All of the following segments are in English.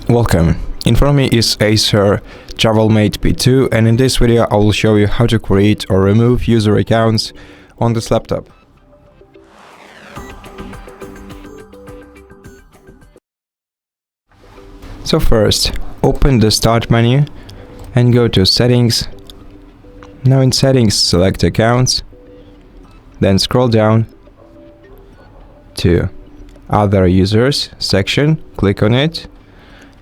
Welcome. In front of me is ACER TravelMate P2, and in this video I will show you how to create or remove user accounts on this laptop. So first, open the Start menu and go to Settings. Now in Settings, select Accounts, then scroll down to Other Users section, click on it,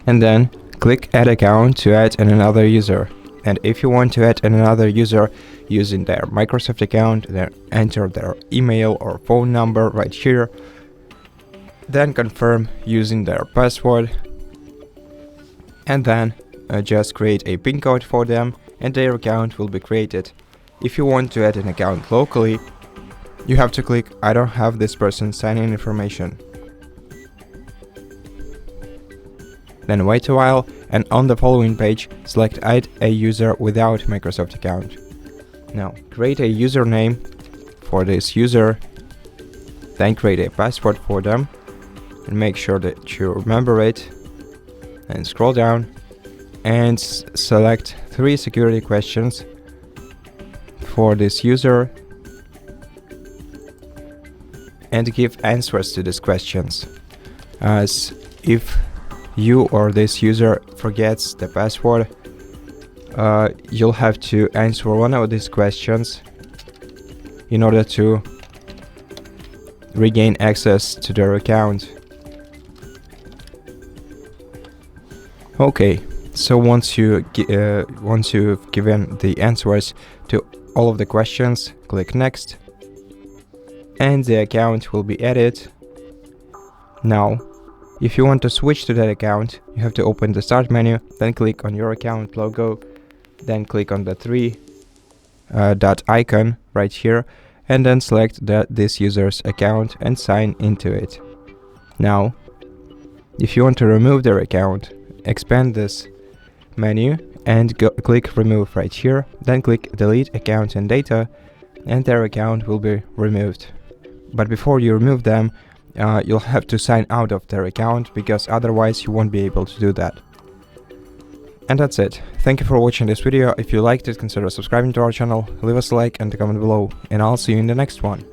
and then click Add Account to add another user. And if you want to add another user using their Microsoft account, then enter their email or phone number right here, then confirm using their password, and then just create a PIN code for them and their account will be created. If you want to add an account locally, you have to click I don't have this person's sign-in information. Then wait a while, and on the following page, select Add a user without Microsoft account. Now, create a username for this user, then create a password for them, and make sure that you remember it. And scroll down, and select 3 security questions for this user, and give answers to these questions. As if you or this user forgets the password, you'll have to answer one of these questions in order to regain access to their account. Okay, so once you've given the answers to all of the questions, click Next, and the account will be added. Now, if you want to switch to that account, you have to open the Start menu, then click on your account logo, then click on the 3 dot icon right here, and then select this user's account and sign into it. Now, if you want to remove their account, expand this menu and click Remove right here, then click Delete Account and Data, and their account will be removed. But before you remove them, you'll have to sign out of their account, because otherwise you won't be able to do that. And that's it. Thank you for watching this video. If you liked it, consider subscribing to our channel, leave us a like and a comment below, and I'll see you in the next one.